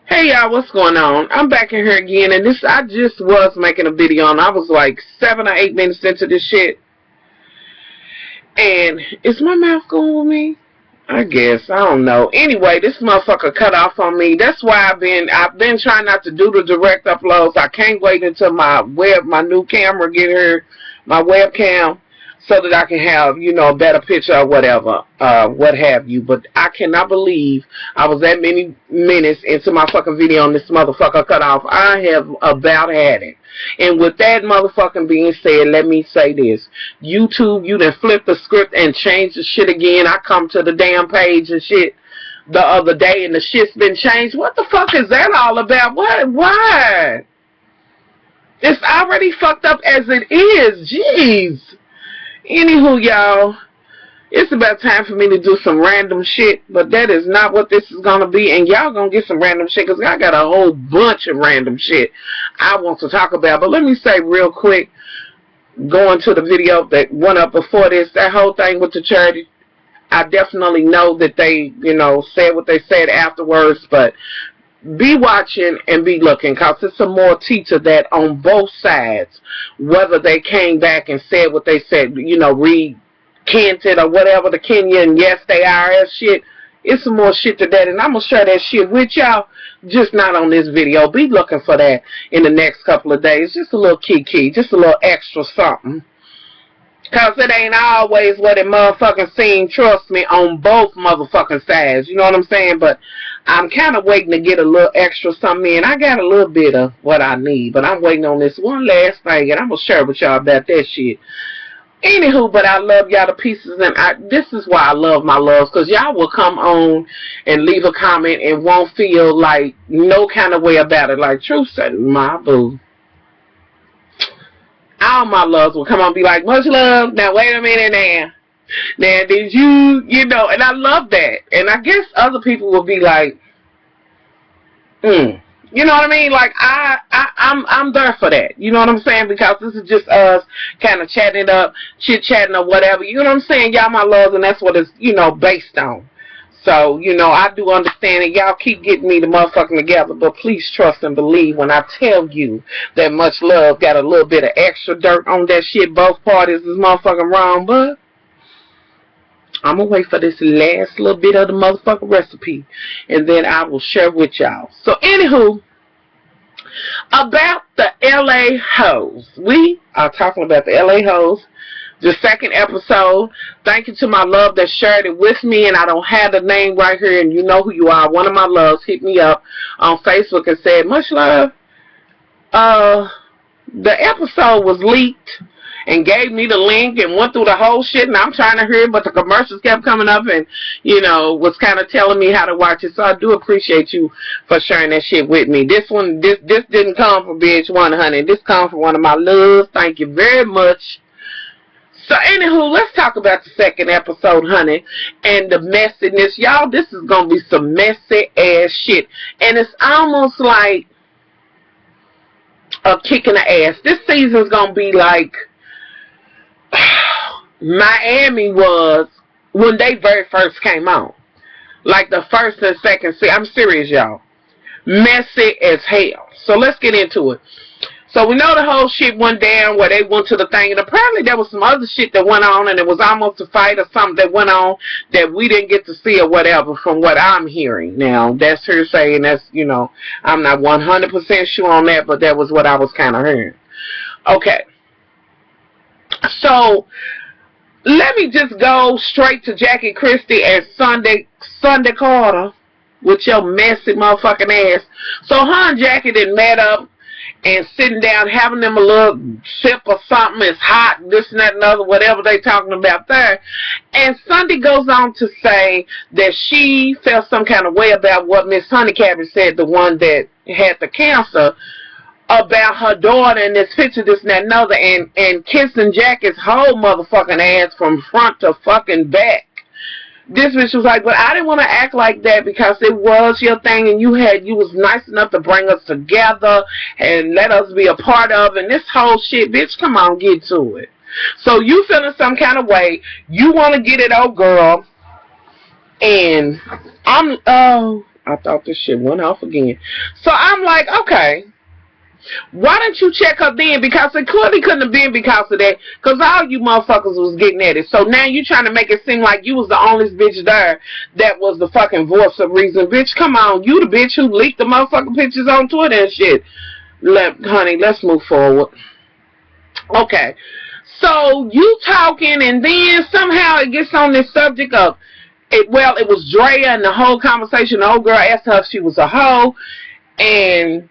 Hey y'all, what's going on? I'm back in here again, and I just was making a video, and I was like 7 or 8 minutes into this shit. And is my mouth going with me? I guess, I don't know. Anyway, this motherfucker cut off on me. That's why I've been trying not to do the direct uploads. I can't wait until my new camera get here, my webcam, so that I can have, a better picture or whatever, what have you. But I cannot believe I was that many minutes into my fucking video and this motherfucker cut off. I have about had it. And with that motherfucking being said, let me say this. YouTube, you done flipped the script and changed the shit again. I come to the damn page and shit the other day and the shit's been changed. What the fuck is that all about? What? Why? It's already fucked up as it is. Jeez. Anywho, y'all, it's about time for me to do some random shit, but that is not what this is going to be, and y'all going to get some random shit, because I got a whole bunch of random shit I want to talk about. But let me say real quick, going to the video that went up before this, that whole thing with the charity, I definitely know that they, said what they said afterwards, but be watching and be looking, because there's some more tea to that on both sides. Whether they came back and said what they said, recanted or whatever, the Kenyan yes they are ass shit. It's some more shit to that, and I'm going to share that shit with y'all, just not on this video. Be looking for that in the next couple of days. Just a little kiki, just a little extra something. Because it ain't always what it motherfucking seems, trust me, on both motherfucking sides. You know what I'm saying? But I'm kind of waiting to get a little extra something in. I got a little bit of what I need, but I'm waiting on this one last thing, and I'm going to share with y'all about that shit. Anywho, but I love y'all to pieces, and this is why I love my loves, because y'all will come on and leave a comment and won't feel like no kind of way about it. Like, Truth said, my boo. All my loves will come on and be like, much love. Now, wait a minute now. Now, did you, and I love that. And I guess other people will be like, You know what I mean? Like, I'm there for that. You know what I'm saying? Because this is just us kind of chatting it up, chit-chatting or whatever. You know what I'm saying? Y'all my loves, and that's what it's, based on. So, I do understand it. Y'all keep getting me the motherfucking together, but please trust and believe when I tell you that much love got a little bit of extra dirt on that shit. Both parties is motherfucking wrong, but I'm going to wait for this last little bit of the motherfucking recipe, and then I will share with y'all. So, anywho, about the LA hoes. We are talking about the LA hoes. The second episode. Thank you to my love that shared it with me, and I don't have the name right here, and you know who you are. One of my loves hit me up on Facebook and said, much love. The episode was leaked and gave me the link and went through the whole shit, and I'm trying to hear it, but the commercials kept coming up and, was kind of telling me how to watch it. So I do appreciate you for sharing that shit with me. This didn't come from BH1, honey. This comes from one of my loves. Thank you very much. So, anywho, let's talk about the second episode, honey, and the messiness. Y'all, this is going to be some messy-ass shit. And it's almost like a kick in the ass. This season's going to be like Miami was when they very first came on. Like the first and second season. I'm serious, y'all. Messy as hell. So, let's get into it. So we know the whole shit went down where they went to the thing, and apparently there was some other shit that went on, and it was almost a fight or something that went on that we didn't get to see or whatever from what I'm hearing. Now, that's hearsay, and that's, I'm not 100% sure on that, but that was what I was kind of hearing. Okay. So, let me just go straight to Jackie Christie and Sunday Carter with your messy motherfucking ass. So her and Jackie then met up and sitting down, having them a little sip or something. It's hot, this and that and other, whatever they talking about there. And Sunday goes on to say that she felt some kind of way about what Miss Honeycabbage said, the one that had the cancer, about her daughter and this picture, this and that and other, and kissing Jackie's whole motherfucking ass from front to fucking back. This bitch was like, but I didn't want to act like that because it was your thing, and you was nice enough to bring us together and let us be a part of, and this whole shit, bitch, come on, get to it. So you feeling some kind of way, you want to get it, oh girl, and I thought this shit went off again. So I'm like, okay, why didn't you check her then? Because it clearly couldn't have been because of that. Because all you motherfuckers was getting at it. So now you trying to make it seem like you was the only bitch there that was the fucking voice of reason. Bitch, come on. You the bitch who leaked the motherfucking pictures on Twitter and shit. Honey, let's move forward. Okay. So you talking and then somehow it gets on this subject of, it was Drea and the whole conversation. The old girl asked her if she was a hoe. And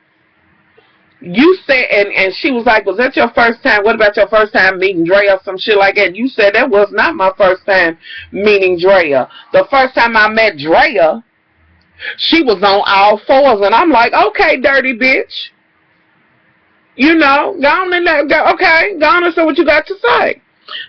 you said, and she was like, was that your first time? What about your first time meeting Drea or some shit like that? You said that was not my first time meeting Drea. The first time I met Drea, she was on all fours. And I'm like, okay, dirty bitch. You know, go on and go on and say what you got to say.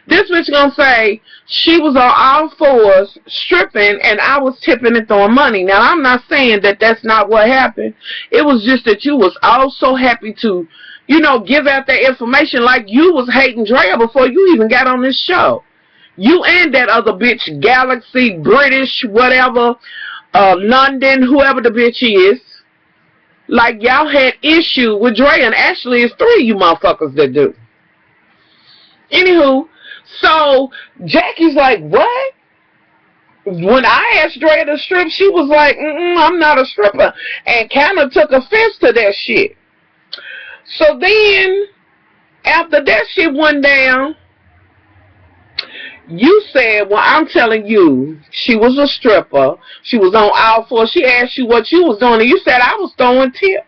This bitch gonna say she was on all fours stripping and I was tipping and throwing money. Now I'm not saying that that's not what happened. It was just that you was all so happy to, you know, give out that information like you was hating Drea before you even got on this show. You and that other bitch, Galaxy, British, whatever, London, whoever the bitch is. Like y'all had issue with Drea, and actually it's 3 of you motherfuckers that do. Anywho, so Jackie's like, what? When I asked Drea to strip, she was like, I'm not a stripper, and kind of took offense to that shit. So then, after that shit went down, you said, well, I'm telling you, she was a stripper. She was on all fours. She asked you what you was doing, and you said I was throwing tips.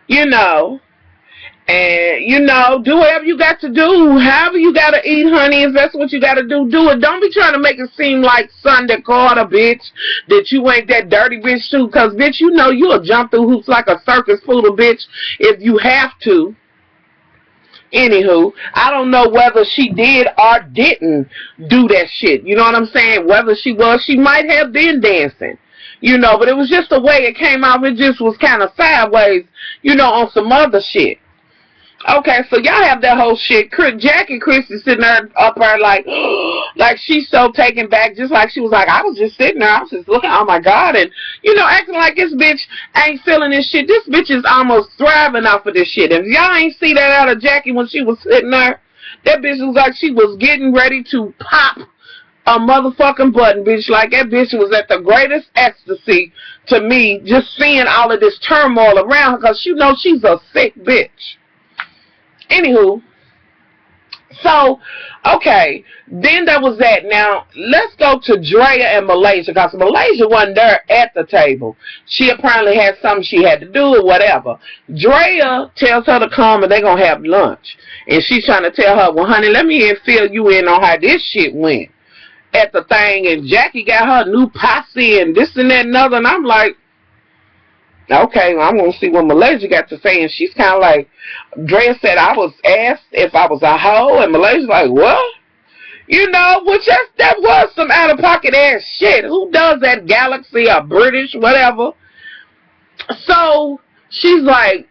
You know. And, you know, do whatever you got to do. However you got to eat, honey, if that's what you got to do, do it. Don't be trying to make it seem like Sunday Carter, bitch, that you ain't that dirty bitch, too. Because, bitch, you know you'll jump through hoops like a circus poodle, bitch, if you have to. Anywho, I don't know whether she did or didn't do that shit. You know what I'm saying? Whether she might have been dancing. You know, but it was just the way it came out. It just was kind of sideways, you know, on some other shit. Okay, so y'all have that whole shit. Jackie Christie sitting there up there like she's so taken back, just like she was like, I was just sitting there, I was just looking, oh my God, and, you know, acting like this bitch ain't feeling this shit. This bitch is almost thriving off of this shit. If y'all ain't see that out of Jackie when she was sitting there, that bitch was like she was getting ready to pop a motherfucking button, bitch. Like that bitch was at the greatest ecstasy to me, just seeing all of this turmoil around her, because you know she's a sick bitch. Anywho, so, okay, then there was that. Now, let's go to Drea and Malaysia, because Malaysia wasn't there at the table. She apparently had something she had to do or whatever. Drea tells her to come and they're going to have lunch. And she's trying to tell her, well, honey, let me fill you in on how this shit went at the thing. And Jackie got her new posse and this and that and other. And I'm like, okay, well, I'm going to see what Malaysia got to say. And she's kind of like, Drea said I was asked if I was a hoe. And Malaysia's like, what? You know, which that was some out-of-pocket ass shit. Who does that, Galaxy or British, whatever? So she's like,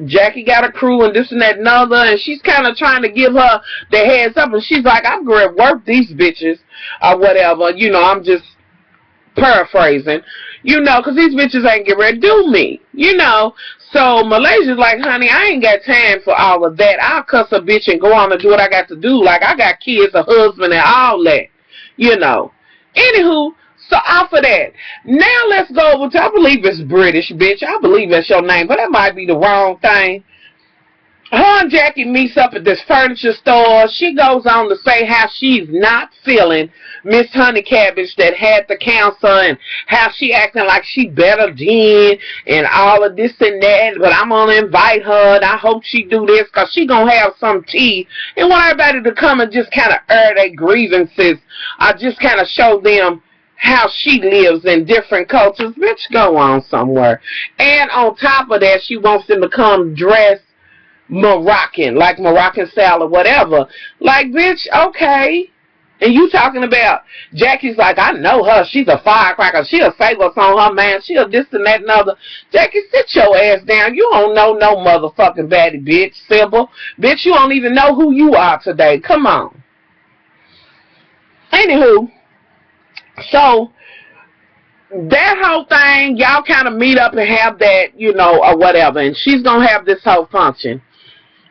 Jackie got a crew and this and that and other. And she's kind of trying to give her the heads up. And she's like, I'm going to work these bitches or whatever. You know, I'm just paraphrasing. You know, because these bitches ain't get ready to do me. You know. So Malaysia's like, honey, I ain't got time for all of that. I'll cuss a bitch and go on and do what I got to do. Like, I got kids, a husband, and all that. You know. Anywho, so off of that. Now let's go over to, I believe it's British, bitch. I believe that's your name, but that might be the wrong thing. Her and Jackie meets up at this furniture store. She goes on to say how she's not feeling Miss Honey Cabbage that had the cancer and how she acting like she better than and all of this and that. But I'm going to invite her and I hope she do this because she going to have some tea and want everybody to come and just kind of air their grievances. I just kind of show them how she lives in different cultures. Bitch, go on somewhere. And on top of that, she wants them to come dressed Moroccan, like Moroccan style or whatever. Like, bitch, okay. And you talking about, Jackie's like, I know her. She's a firecracker. She'll say what's on her man. She'll this and that and other. Jackie, sit your ass down. You don't know no motherfucking baddie, bitch. Sybil. Bitch, you don't even know who you are today. Come on. Anywho, so that whole thing, y'all kind of meet up and have that, you know, or whatever, and she's going to have this whole function.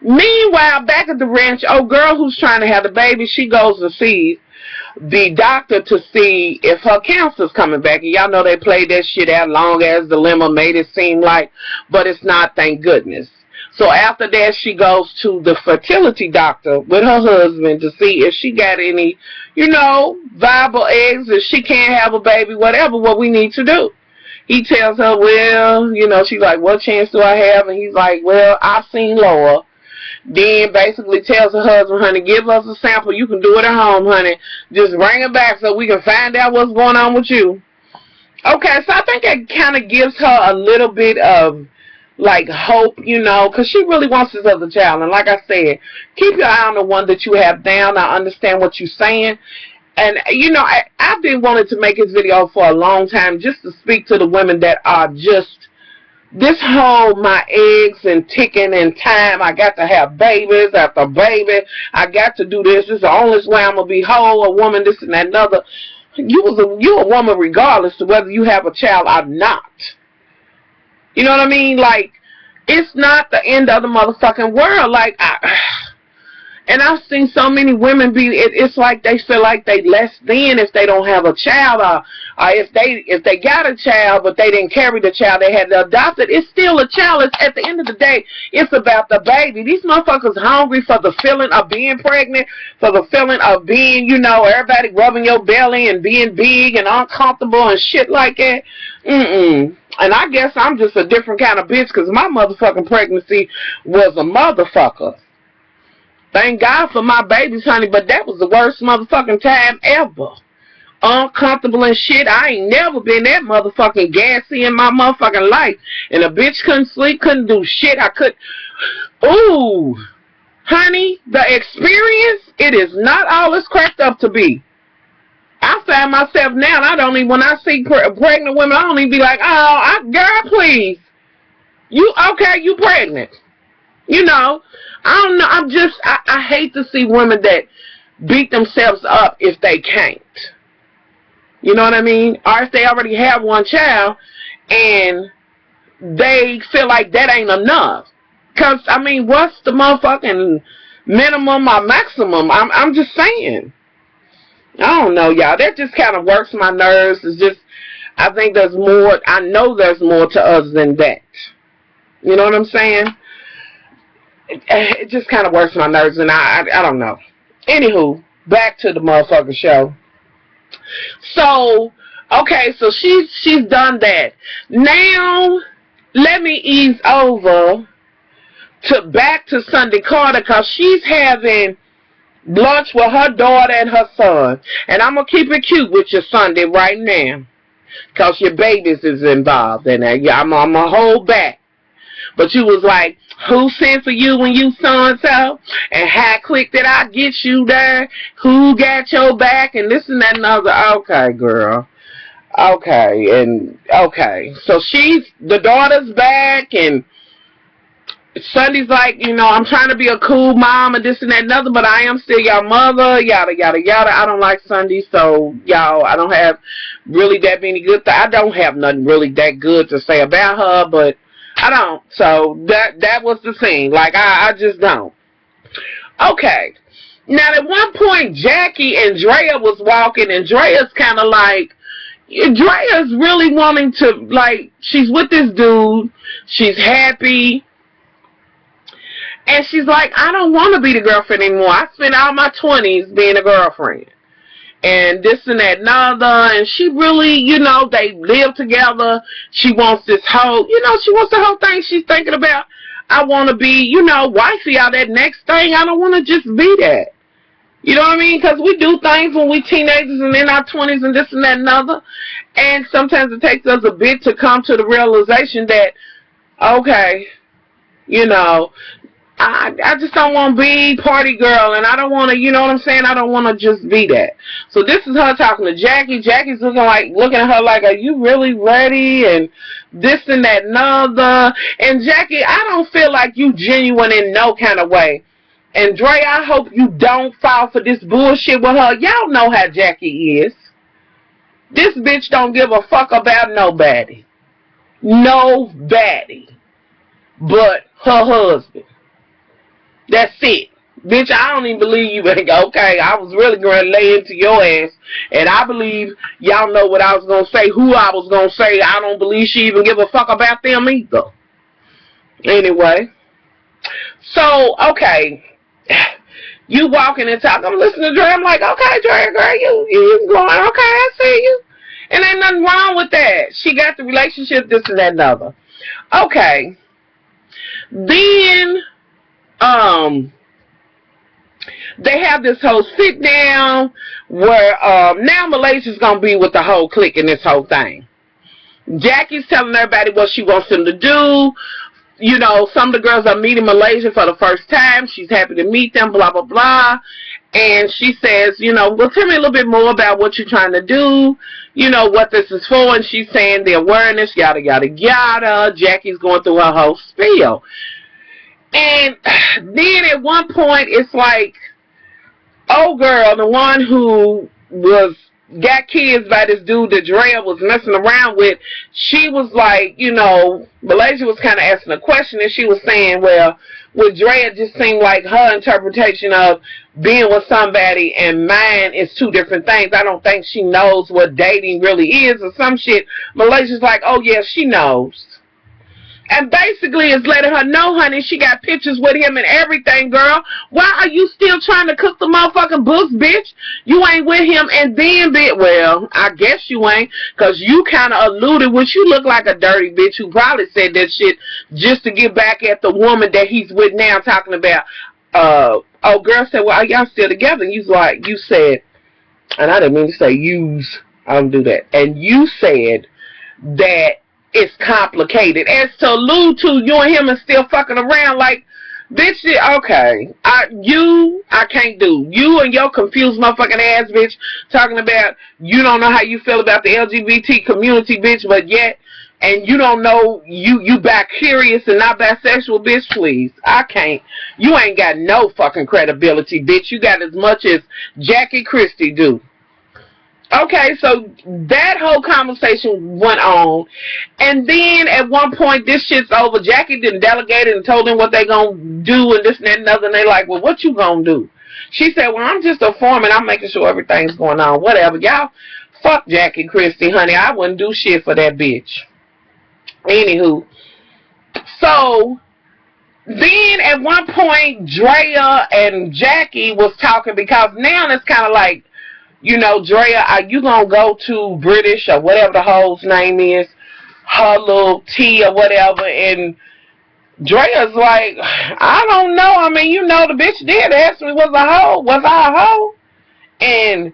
Meanwhile, back at the ranch, old girl who's trying to have the baby, she goes to see the doctor to see if her cancer's coming back. And y'all know they played that shit out long as dilemma made it seem like, but it's not, thank goodness. So after that, she goes to the fertility doctor with her husband to see if she got any, you know, viable eggs, if she can't have a baby, whatever, what we need to do. He tells her, well, you know, she's like, what chance do I have? And he's like, well, I've seen Laura. Then basically tells her husband, honey, give us a sample. You can do it at home, honey. Just bring it back so we can find out what's going on with you. Okay, so I think that kind of gives her a little bit of, like, hope, you know, because she really wants this other child. And like I said, keep your eye on the one that you have down. I understand what you're saying. And, you know, I've been wanting to make this video for a long time just to speak to the women that are just, this whole my eggs and ticking and time, I got to have babies after baby, I got to do this, this is the only way I'm going to be whole, a woman, this and that and other. You a woman regardless of whether you have a child or not. You know what I mean? Like, it's not the end of the motherfucking world. Like, and I've seen so many women be, it's like they feel like they less than if they don't have a child, or if they got a child but they didn't carry the child, they had to adopt it. It's still a child. It's, at the end of the day, it's about the baby. These motherfuckers hungry for the feeling of being pregnant, for the feeling of being, you know, everybody rubbing your belly and being big and uncomfortable and shit like that. And I guess I'm just a different kind of bitch because my motherfucking pregnancy was a motherfucker. Thank God for my babies, honey, but that was the worst motherfucking time ever. Uncomfortable and shit. I ain't never been that motherfucking gassy in my motherfucking life. And a bitch couldn't sleep, couldn't do shit. I could. Ooh, honey, the experience, it is not all it's cracked up to be. I find myself now, and I don't even, when I see pregnant women, I don't even be like, oh, girl, please. You, okay, you pregnant. You know, I don't know, I'm just, I hate to see women that beat themselves up if they can't. You know what I mean? Or if they already have one child and they feel like that ain't enough. Because, I mean, what's the motherfucking minimum or maximum? I'm just saying. I don't know, y'all. That just kind of works my nerves. It's just, I think there's more, I know there's more to us than that. You know what I'm saying? It just kind of works my nerves, and I don't know. Anywho, back to the motherfucking show. So, okay, so she's done that. Now, let me ease over to back to Sunday Carter, because she's having lunch with her daughter and her son. And I'm going to keep it cute with your Sunday right now, because your babies is involved. And I'm going to hold back. But you was like, who sent for you when you so-and-so? And how quick did I get you there? Who got your back? And this and that and other. Okay, girl. Okay. And, okay. So the daughter's back, and Sunday's like, you know, I'm trying to be a cool mom and this and that and other, but I am still your mother, yada, yada, yada. I don't like Sunday, so, y'all, I don't have really that many good things. I don't have nothing really that good to say about her, but I don't. So that was the scene. Like, I just don't. Okay. Now, at one point, Jackie and Drea was walking, and Drea's kind of like, Drea's really wanting to, like, she's with this dude. She's happy. And she's like, I don't want to be the girlfriend anymore. I spent all my 20s being a girlfriend. And this and that and other, and she really, you know, they live together. She wants this whole, you know, she wants the whole thing. She's thinking about, I want to be, you know, wifey, all that next thing. I don't want to just be that. You know what I mean? Because we do things when we teenagers and in our 20s and this and that and other. And sometimes it takes us a bit to come to the realization that, okay, you know, I just don't want to be party girl, and I don't want to, you know what I'm saying? I don't want to just be that. So this is her talking to Jackie. Jackie's looking at her like, are you really ready? And this and that and other. And Jackie, I don't feel like you genuine in no kind of way. And Dre, I hope you don't fall for this bullshit with her. Y'all know how Jackie is. This bitch don't give a fuck about nobody. Nobody but her husband. That's it. Bitch, I don't even believe you. Okay, I was really going to lay into your ass. And I believe y'all know what I was going to say, who I was going to say. I don't believe she even give a fuck about them either. Anyway. So, okay. You walking and talking. I'm listening to Dre. I'm like, okay, Dre, girl, you going, okay, I see you. And ain't nothing wrong with that. She got the relationship, this and that and other. Okay. Then, they have this whole sit down where now Malaysia's gonna be with the whole clique in this whole thing. Jackie's telling everybody what she wants them to do. You know, some of the girls are meeting Malaysia for the first time. She's happy to meet them, blah, blah, blah. And she says, you know, well, tell me a little bit more about what you're trying to do, you know, what this is for. And she's saying the awareness, yada, yada, yada. Jackie's going through her whole spiel. And then at one point, it's like, oh, girl, the one who got kids by this dude that Drea was messing around with, she was like, you know, Malaysia was kind of asking a question, and she was saying, well, with Drea, it just seemed like her interpretation of being with somebody and mine is two different things. I don't think she knows what dating really is or some shit. Malaysia's like, oh, yeah, she knows. And basically it's letting her know, honey, she got pictures with him and everything, girl. Why are you still trying to cook the motherfucking books, bitch? You ain't with him and then, well, I guess you ain't, because you kind of alluded, which you look like a dirty bitch who probably said that shit just to get back at the woman that he's with now, talking about, oh, girl said, well, are y'all still together? And you said, and I didn't mean to say use, I don't do that. And you said that it's complicated. As to allude to you and him and still fucking around, like, bitch, okay. I can't do. You and your confused motherfucking ass, bitch, talking about you don't know how you feel about the LGBT community, bitch, but yet, and you don't know you bi-curious and not bisexual, bitch, please. I can't. You ain't got no fucking credibility, bitch. You got as much as Jackie Christie do. Okay, so that whole conversation went on, and then at one point, this shit's over. Jackie done delegated and told them what they gonna do and this and that and other, and they like, well, what you gonna do? She said, well, I'm just a foreman. I'm making sure everything's going on. Whatever. Y'all, fuck Jackie Christie, honey. I wouldn't do shit for that bitch. Anywho, so then at one point, Drea and Jackie was talking, because now it's kind of like, you know, Drea, are you going to go to British or whatever the hoe's name is, her little tea or whatever, and Drea's like, I don't know. I mean, you know, the bitch did ask me, was I a hoe? And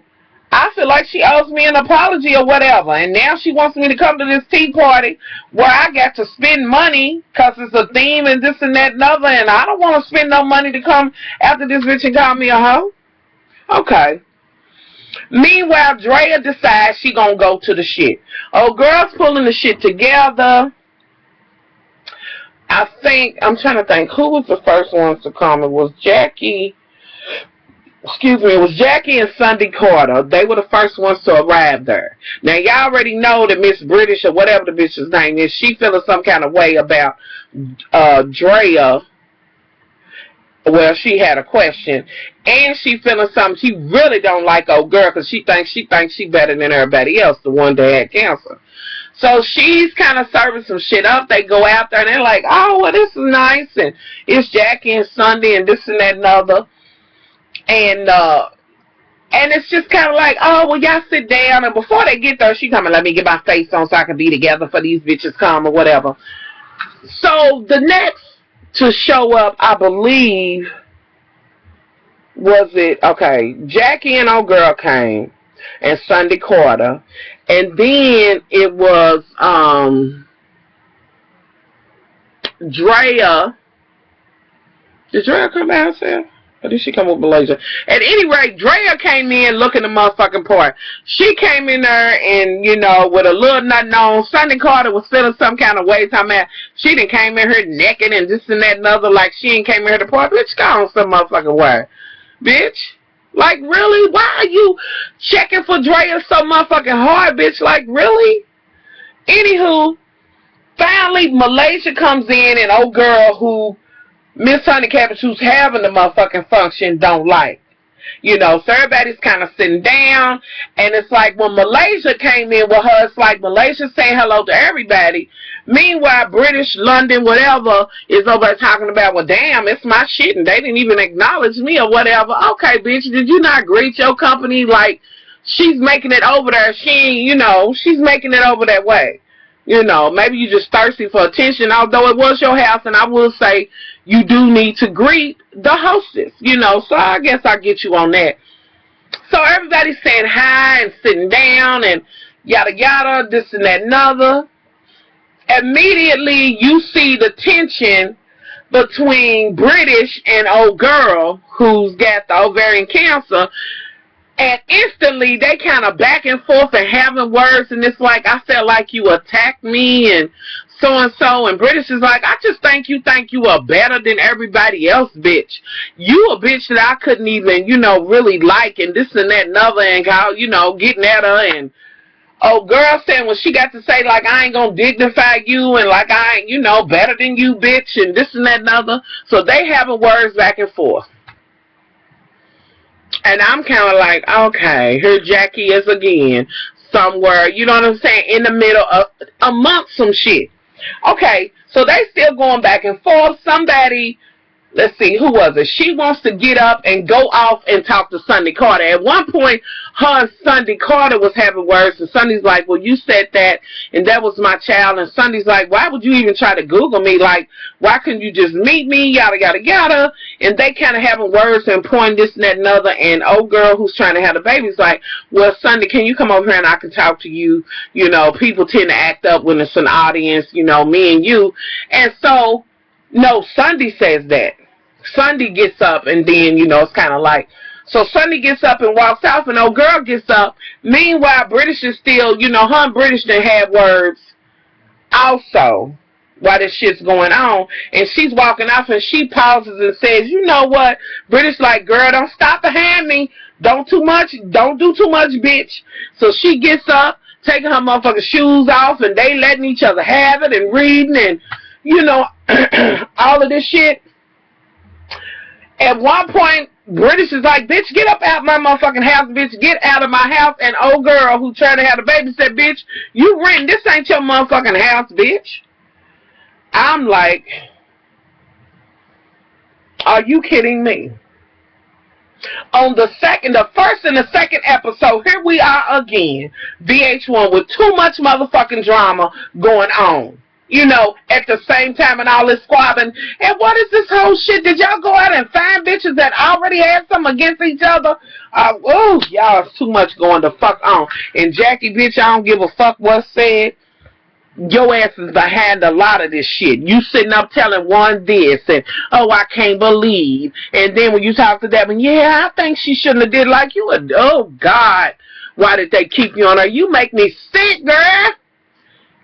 I feel like she owes me an apology or whatever, and now she wants me to come to this tea party where I got to spend money because it's a theme and this and that and other, and I don't want to spend no money to come after this bitch and call me a hoe. Okay. Meanwhile, Drea decides she gonna go to the shit. Oh, girl's pulling the shit together. I think, I'm trying to think, who was the first ones to come? It was Jackie, it was Jackie and Sunday Carter. They were the first ones to arrive there. Now, y'all already know that Miss British, or whatever the bitch's name is, she feeling some kind of way about Drea. Well, she had a question, and she feeling something. She really don't like old girl because she thinks she better than everybody else, the one that had cancer. So she's kind of serving some shit up. They go out there, and they're like, oh, well, this is nice, and it's Jackie and Sunday and this and that and other. And it's just kind of like, oh, well, y'all sit down. And before they get there, she coming, let me get my face on so I can be together for these bitches come or whatever. So the next to show up, I believe, Jackie and old girl came, and Sunday Carter, and then it was Drea. Did Drea come by herself? Or did she come with Malaysia? At any rate, Drea came in looking the motherfucking part. She came in there and, you know, with a little nothing on. Sunday Carter was feeling some kind of way. Talking about she done came in here naked and this and that and other, like she ain't came in here to party. Bitch, go on some motherfucking way. Bitch, Like, really? Why are you checking for Drea so motherfucking hard, bitch? Like, really? Anywho, finally, Malaysia comes in, and old girl who Miss Honey Cabbage, who's having the motherfucking function, don't like. You know, so everybody's kind of sitting down, and it's like when Malaysia came in with her, it's like Malaysia saying hello to everybody. Meanwhile, British, London, whatever, is over there talking about, well, damn, it's my shit, and they didn't even acknowledge me or whatever. Okay, bitch, did you not greet your company? Like, she's making it over there. She's making it over that way. You know, maybe you just thirsty for attention, although it was your house, and I will say you do need to greet the hostess, you know, so I guess I'll get you on that. So everybody's saying hi and sitting down and yada yada, this and that and other. Immediately you see the tension between British and old girl who's got the ovarian cancer, and instantly they kind of back and forth and having words, and it's like, I felt like you attacked me and so, and British is like, I just think you are better than everybody else, bitch. You a bitch that I couldn't even, really like, and this and that and other, and how, getting at her, and old girl saying, well, she got to say, like, I ain't gonna dignify you, and like, I ain't, better than you, bitch, and this and that and other. So they having words back and forth. And I'm kind of like, okay, here Jackie is again, somewhere, you know what I'm saying, in the middle of, amongst some shit. Okay, so they still going back and forth. Somebody, let's see, who was it? She wants to get up and go off and talk to Sunday Carter. At one point, her and Sunday Carter was having words, and Sunday's like, well, you said that, and that was my child. And Sunday's like, why would you even try to Google me? Like, why couldn't you just meet me? Yada, yada, yada. And they kind of having words and pointing this and that and other. And old girl who's trying to have the baby's like, well, Sunday, can you come over here and I can talk to you? You know, people tend to act up when it's an audience, me and you. And so, no, Sunday says that. Sunday gets up, and then, it's kind of like, so Sunday gets up and walks off, and old girl gets up. Meanwhile, British is still, her and British done had words also while this shit's going on, and she's walking off, and she pauses and says, you know what? British like, girl, don't stop behind me. Don't do too much, bitch. So she gets up, taking her motherfucking shoes off, and they letting each other have it and reading and, all of this shit. At one point, British is like, bitch, get up out my motherfucking house, bitch, get out of my house. And old girl who tried to have the baby said, bitch, you renting, this ain't your motherfucking house, bitch. I'm like, are you kidding me? On the first and the second episode, here we are again, VH1, with too much motherfucking drama going on. At the same time, and all this squabbing. And what is this whole shit? Did y'all go out and find bitches that already had something against each other? Y'all, it's too much going the fuck on. And Jackie, bitch, I don't give a fuck what's said. Your ass is behind a lot of this shit. You sitting up telling one this, and, oh, I can't believe. And then when you talk to that one, yeah, I think she shouldn't have did like you. Oh, God, why did they keep you on her? You make me sick, girl.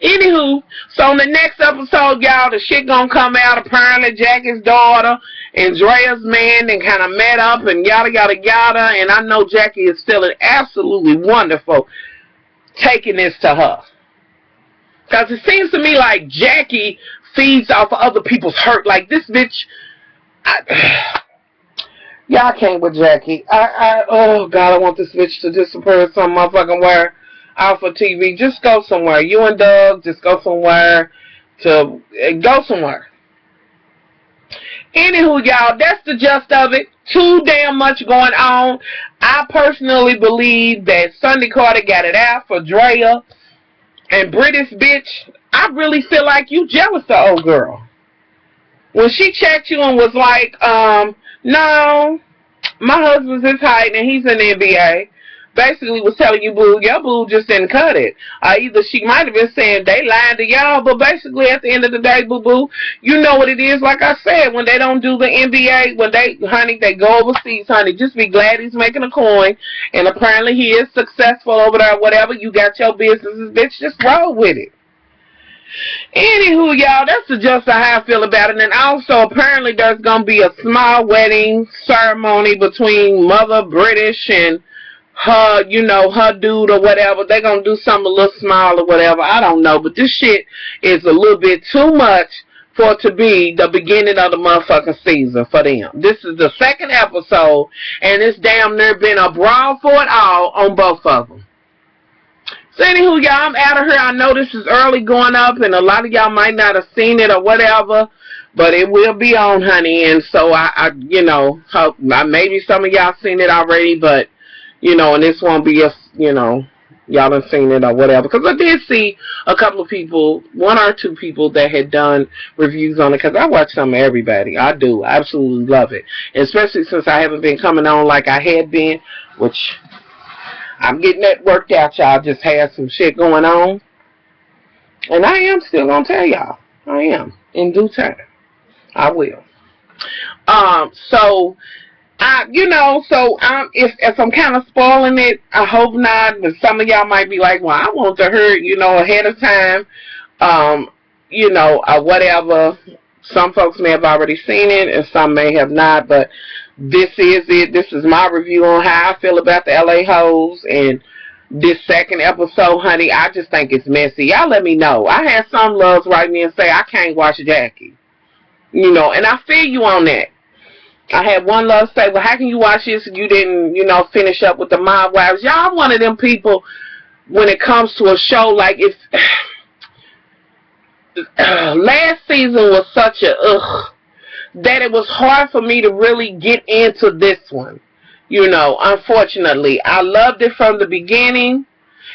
Anywho, so on the next episode, y'all, the shit gonna come out. Apparently, Jackie's daughter and Drea's man then kind of met up and yada, yada, yada. And I know Jackie is feeling absolutely wonderful taking this to her. Because it seems to me like Jackie feeds off of other people's hurt. Like, this bitch, y'all can't with Jackie. Oh, God, I want this bitch to disappear some motherfucking where. Out for TV, just go somewhere. You and Doug, just go somewhere. Anywho, y'all, that's the gist of it. Too damn much going on. I personally believe that Sunday Carter got it out for Drea. And British bitch, I really feel like you jealous of old girl. When she checked you and was like, no, my husband's his height and he's in the NBA. Basically was telling you, boo, your boo just didn't cut it. Either she might have been saying they lying to y'all, but basically at the end of the day, boo-boo, you know what it is. Like I said, when they don't do the NBA, when they go overseas, honey, just be glad he's making a coin. And apparently he is successful over there, whatever. You got your businesses, bitch, just roll with it. Anywho, y'all, that's just how I feel about it. And also, apparently, there's going to be a small wedding ceremony between Mother British and her, you know, her dude or whatever. They're going to do something a little small or whatever. I don't know. But this shit is a little bit too much for it to be the beginning of the motherfucking season for them. This is the second episode, and it's damn near been a brawl for it all on both of them. So anywho, y'all, I'm out of here. I know this is early going up, and a lot of y'all might not have seen it or whatever, but it will be on, honey. And so I you know, hope maybe some of y'all seen it already, but you know, and this won't be a, you know, y'all done seen it or whatever. Because I did see a couple of people, one or two people that had done reviews on it. Because I watch some of everybody. I do. I absolutely love it. Especially since I haven't been coming on like I had been, which I'm getting that worked out, y'all. Just had some shit going on. And I am still going to tell y'all. I am. In due time. I will. So, you know, so if I'm kind of spoiling it, I hope not. But some of y'all might be like, well, I want to hear, you know, ahead of time, you know, whatever. Some folks may have already seen it, and some may have not. But this is it. This is my review on how I feel about the LA hoes. And this second episode, honey, I just think it's messy. Y'all let me know. I had some loves write me and say, I can't watch Jackie. You know, and I feel you on that. I had one love say, well, how can you watch this and you didn't, you know, finish up with the Mob Wives? Y'all one of them people when it comes to a show, like if last season was such a that it was hard for me to really get into this one. You know, unfortunately. I loved it from the beginning,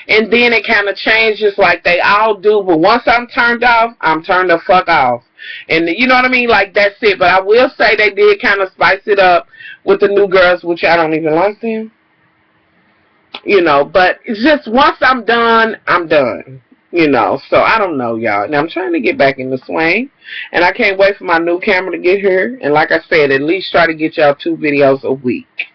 and then it kind of changes like they all do. But once I'm turned off, I'm turned the fuck off. And you know what I mean? Like, that's it. But I will say they did kind of spice it up with the new girls, which I don't even like them. You know, but it's just once I'm done, I'm done. You know, so I don't know, y'all. And I'm trying to get back in the swing. And I can't wait for my new camera to get here. And like I said, at least try to get y'all 2 videos a week.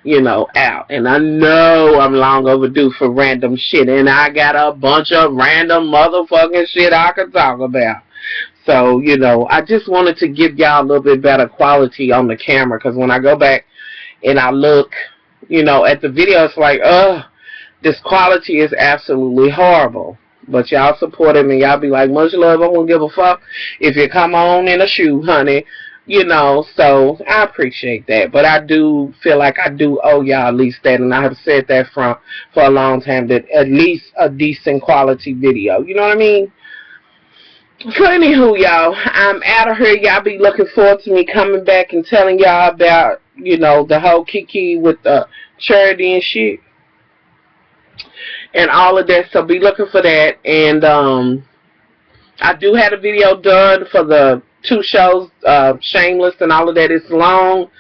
You know, out. And I know I'm long overdue for random shit. And I got a bunch of random motherfucking shit I could talk about. So, you know, I just wanted to give y'all a little bit better quality on the camera. Because when I go back and I look, you know, at the video, it's like, this quality is absolutely horrible. But y'all supported me. Y'all be like, much love, I won't give a fuck if you come on in a shoe, honey. You know, so I appreciate that. But I do feel like I do owe y'all at least that. And I have said that for a long time, that at least a decent quality video. You know what I mean? So anywho, y'all, I'm out of here. Y'all be looking forward to me coming back and telling y'all about, you know, the whole Kiki with the charity and shit. And all of that. So be looking for that. And I do have a video done for the 2 shows, Shameless and all of that. It's long.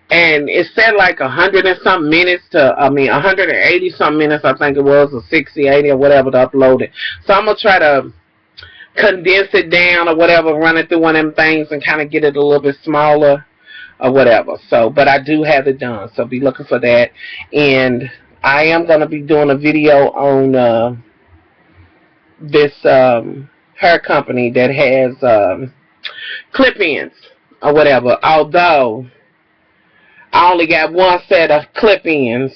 And it said like 100 and something minutes to, 180 something minutes, I think it was, or 60, 80 or whatever to upload it. So I'm going to try to condense it down or whatever, run it through one of them things and kind of get it a little bit smaller or whatever. So, but I do have it done. So be looking for that. And I am going to be doing a video on this hair company that has clip-ins or whatever. Although I only got 1 set of clip-ins.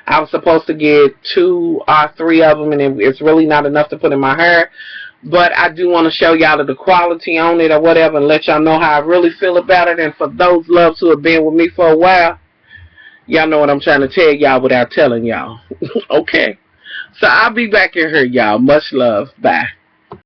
I was supposed to get 2 or 3 of them, and it's really not enough to put in my hair. But I do want to show y'all the quality on it or whatever and let y'all know how I really feel about it. And for those loves who have been with me for a while, y'all know what I'm trying to tell y'all without telling y'all. Okay? So I'll be back in here, y'all. Much love. Bye.